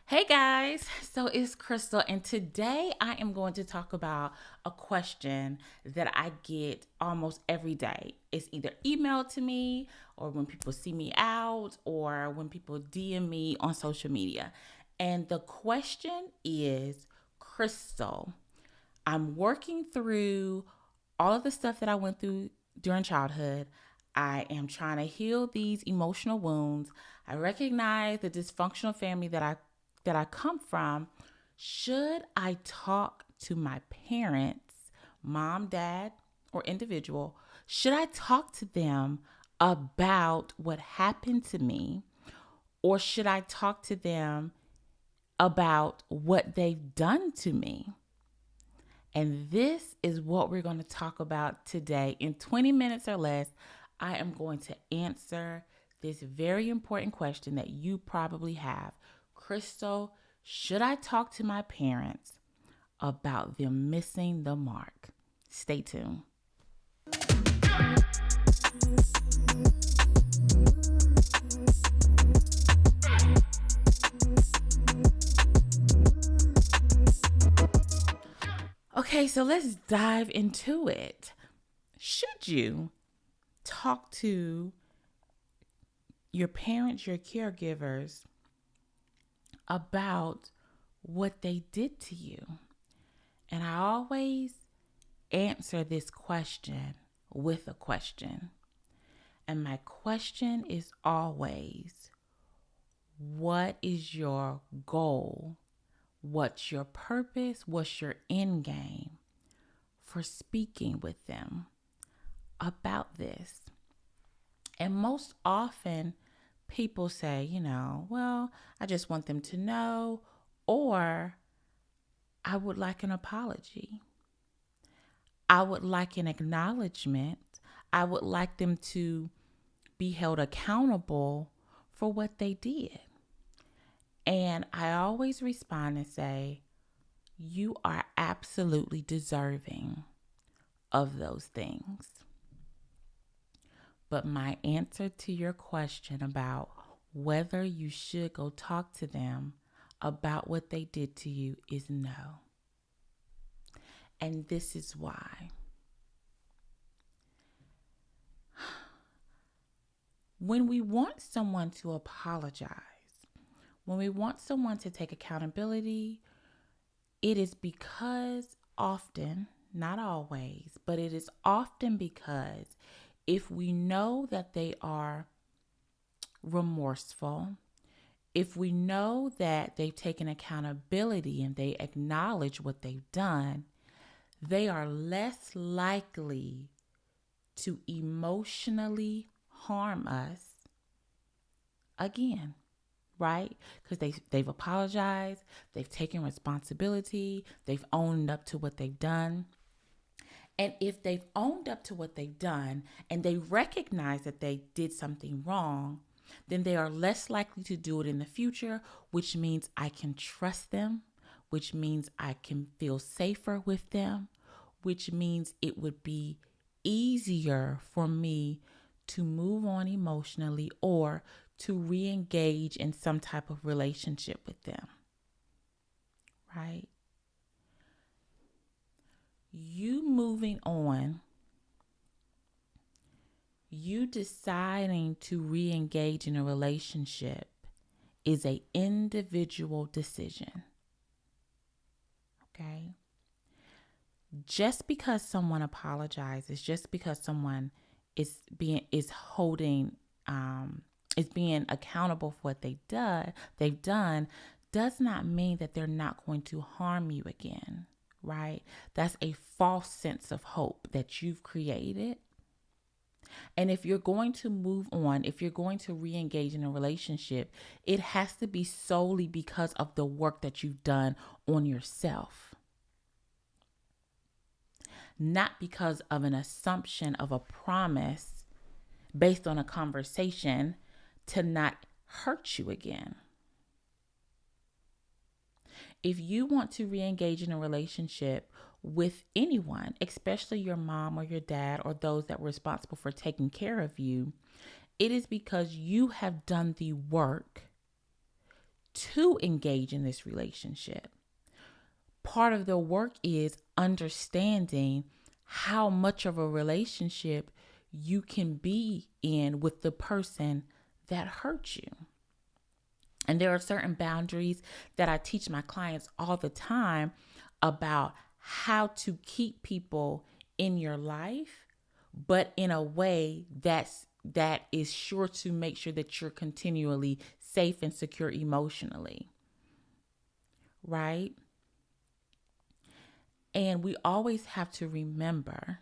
Hey guys, so it's Crystal, and today I am going to talk about a question that I get almost every day. It's either emailed to me, or when people see me out, or when people DM me on social media. And the question is, Crystal, I'm working through all of the stuff that I went through during childhood. I am trying to heal these emotional wounds. I recognize the dysfunctional family that I come from. Should I talk to my parents, mom, dad, or individual? Should I talk to them about what happened to me, or should I talk to them about what they've done to me? And this is what we're going to talk about today. In 20 minutes or less, I am going to answer this very important question that you probably have. Crystal, should I talk to my parents about them missing the mark? Stay tuned. Okay, so let's dive into it. Should you talk to your parents, your caregivers, about what they did to you? And I always answer this question with a question. And my question is always, what is your goal? What's your purpose? What's your end game for speaking with them about this? And most often, people say, well, I just want them to know, or I would like an apology. I would like an acknowledgement. I would like them to be held accountable for what they did. And I always respond and say, you are absolutely deserving of those things. But my answer to your question about whether you should go talk to them about what they did to you is no. And this is why. When we want someone to apologize, when we want someone to take accountability, it is because often, not always, but it is often because if we know that they are remorseful, if we know that they've taken accountability and they acknowledge what they've done, they are less likely to emotionally harm us again, right? Because they've apologized, they've taken responsibility, they've owned up to what they've done. And if they've owned up to what they've done and they recognize that they did something wrong, then they are less likely to do it in the future, which means I can trust them, which means I can feel safer with them, which means it would be easier for me to move on emotionally or to re-engage in some type of relationship with them, right? You moving on, you deciding to re-engage in a relationship is an individual decision, okay? Just because someone apologizes, just because someone is being accountable for what they've done, does not mean that they're not going to harm you again, right? That's a false sense of hope that you've created. And if you're going to move on, if you're going to re-engage in a relationship, it has to be solely because of the work that you've done on yourself. Not because of an assumption of a promise based on a conversation to not hurt you again. If you want to re-engage in a relationship with anyone, especially your mom or your dad or those that were responsible for taking care of you, it is because you have done the work to engage in this relationship. Part of the work is understanding how much of a relationship you can be in with the person that hurt you. And there are certain boundaries that I teach my clients all the time about how to keep people in your life, but in a way that is sure to make sure that you're continually safe and secure emotionally. Right? And we always have to remember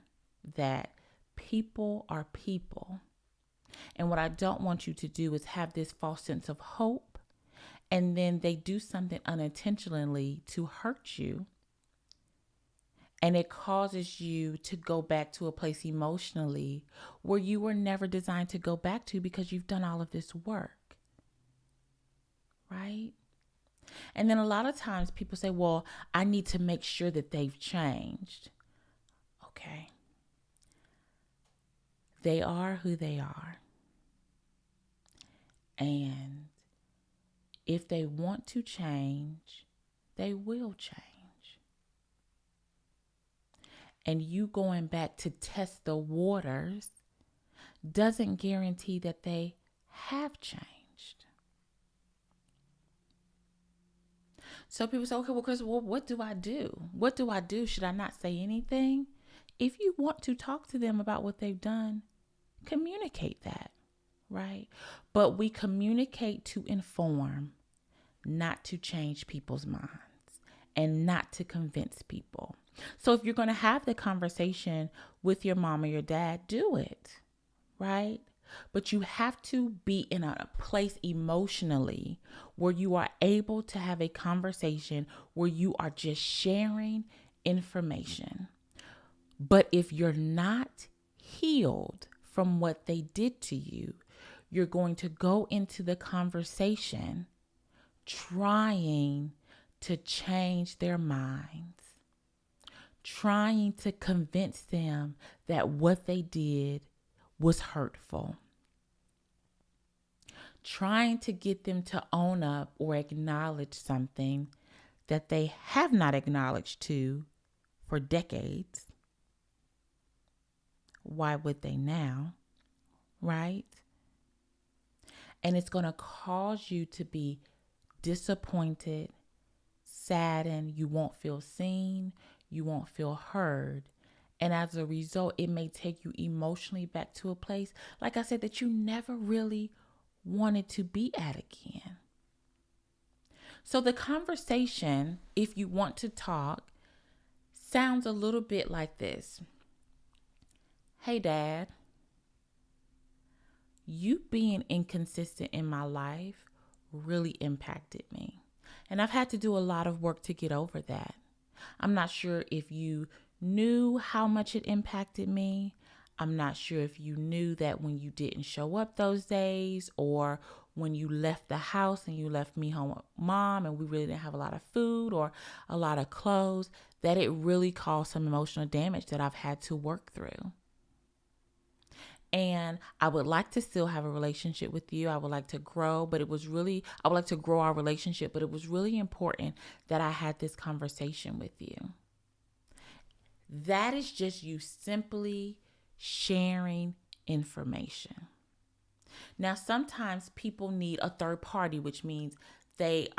that people are people. And what I don't want you to do is have this false sense of hope, and then they do something unintentionally to hurt you, and it causes you to go back to a place emotionally where you were never designed to go back to because you've done all of this work. Right? And then a lot of times people say, well, I need to make sure that they've changed. Okay. They are who they are. And if they want to change, they will change. And you going back to test the waters doesn't guarantee that they have changed. So people say, okay, well, Chris, what do I do? What do I do? Should I not say anything? If you want to talk to them about what they've done, communicate that, right? But we communicate to inform, not to change people's minds and not to convince people. So if you're going to have the conversation with your mom or your dad, do it, right? But you have to be in a place emotionally where you are able to have a conversation where you are just sharing information. But if you're not healed from what they did to you, you're going to go into the conversation trying to change their minds, trying to convince them that what they did was hurtful, trying to get them to own up or acknowledge something that they have not acknowledged to for decades. Why would they now? Right? And it's going to cause you to be disappointed, saddened. You won't feel seen. You won't feel heard. And as a result, it may take you emotionally back to a place, like I said, that you never really wanted to be at again. So the conversation, if you want to talk, sounds a little bit like this. Hey, Dad, you being inconsistent in my life really impacted me. And I've had to do a lot of work to get over that. I'm not sure if you knew how much it impacted me. I'm not sure if you knew that when you didn't show up those days, or when you left the house and you left me home with Mom and we really didn't have a lot of food or a lot of clothes, that it really caused some emotional damage that I've had to work through. And I would like to still have a relationship with you. I would like to grow, but I would like to grow our relationship, but it was really important that I had this conversation with you. That is just you simply sharing information. Now, sometimes people need a third party, which means they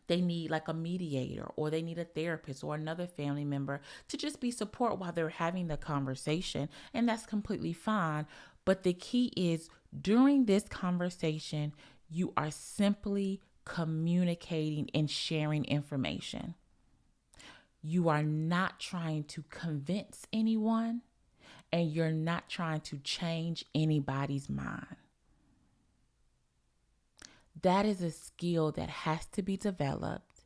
need like a mediator, or they need a therapist or another family member to just be support while they're having the conversation. And that's completely fine. But the key is, during this conversation, you are simply communicating and sharing information. You are not trying to convince anyone, and you're not trying to change anybody's mind. That is a skill that has to be developed,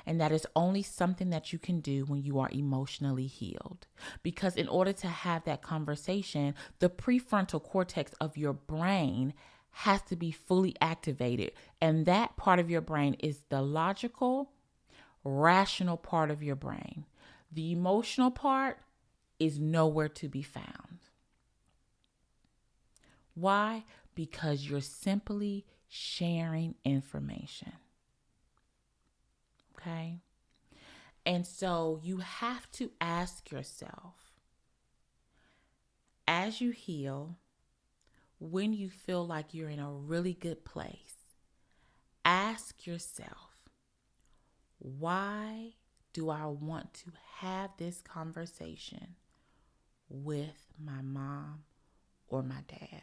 and that is only something that you can do when you are emotionally healed. Because in order to have that conversation, the prefrontal cortex of your brain has to be fully activated. And that part of your brain is the logical, rational part of your brain. The emotional part is nowhere to be found. Why? Because you're simply sharing information. Okay? And so you have to ask yourself, as you heal, when you feel like you're in a really good place, ask yourself, why do I want to have this conversation with my mom or my dad?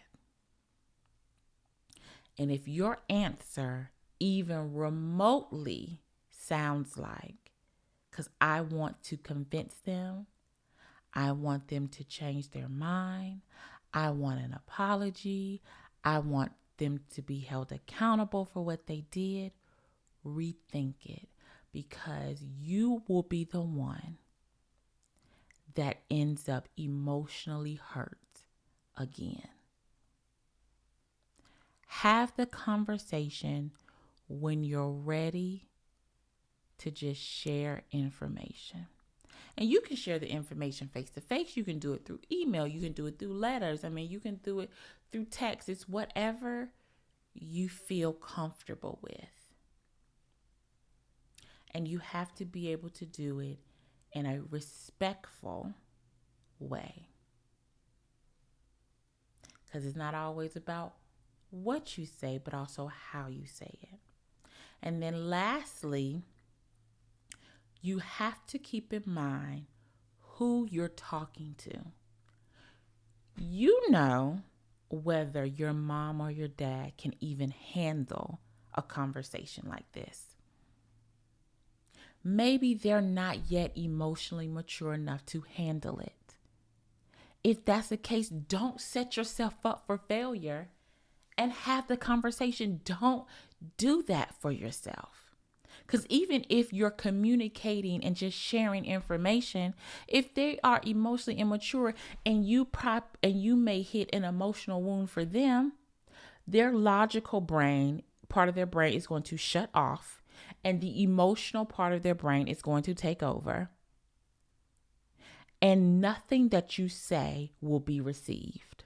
And if your answer even remotely sounds like, because I want to convince them, I want them to change their mind, I want an apology, I want them to be held accountable for what they did, rethink it, because you will be the one that ends up emotionally hurt again. Have the conversation when you're ready to just share information. And you can share the information face to face. You can do it through email. You can do it through letters. You can do it through text. It's whatever you feel comfortable with. And you have to be able to do it in a respectful way. Because it's not always about what you say, but also how you say it. And then lastly, you have to keep in mind who you're talking to. You know whether your mom or your dad can even handle a conversation like this. Maybe they're not yet emotionally mature enough to handle it. If that's the case, don't set yourself up for failure and have the conversation. Don't do that for yourself. Because even if you're communicating and just sharing information, if they are emotionally immature and you may hit an emotional wound for them, their logical brain, part of their brain is going to shut off, and the emotional part of their brain is going to take over. And nothing that you say will be received.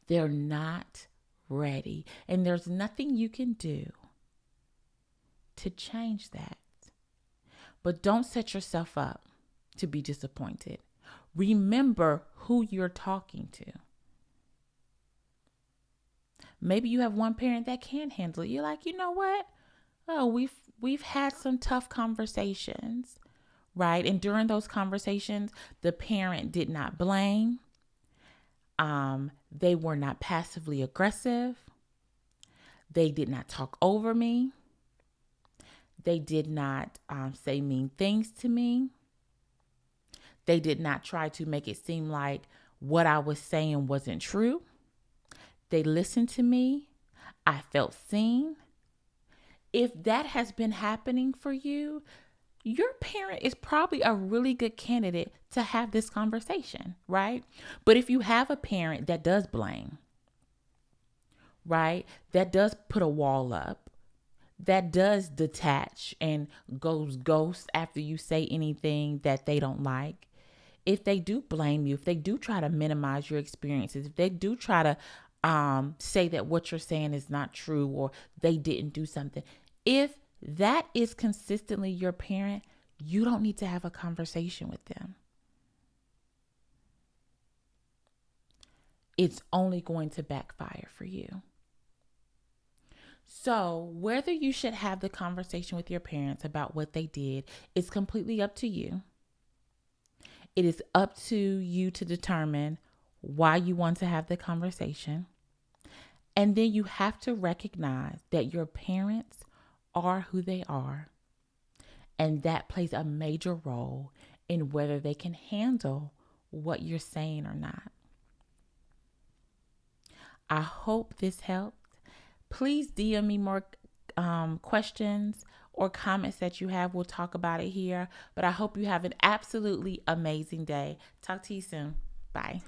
They're not ready. And there's nothing you can do to change that. But don't set yourself up to be disappointed. Remember who you're talking to. Maybe you have one parent that can handle it. You're like, you know what? Oh, we've had some tough conversations, right? And during those conversations, the parent did not blame. They were not passively aggressive. They did not talk over me. They did not say mean things to me. They did not try to make it seem like what I was saying wasn't true. They listened to me. I felt seen. If that has been happening for you, your parent is probably a really good candidate to have this conversation, right? But if you have a parent that does blame, right, that does put a wall up, that does detach and goes ghost after you say anything that they don't like, if they do blame you, if they do try to minimize your experiences, if they do try to say that what you're saying is not true or they didn't do something, if that is consistently your parent, you don't need to have a conversation with them. It's only going to backfire for you. So whether you should have the conversation with your parents about what they did is completely up to you. It is up to you to determine why you want to have the conversation. And then you have to recognize that your parents are who they are. And that plays a major role in whether they can handle what you're saying or not. I hope this helped. Please DM me more questions or comments that you have. We'll talk about it here. But I hope you have an absolutely amazing day. Talk to you soon. Bye.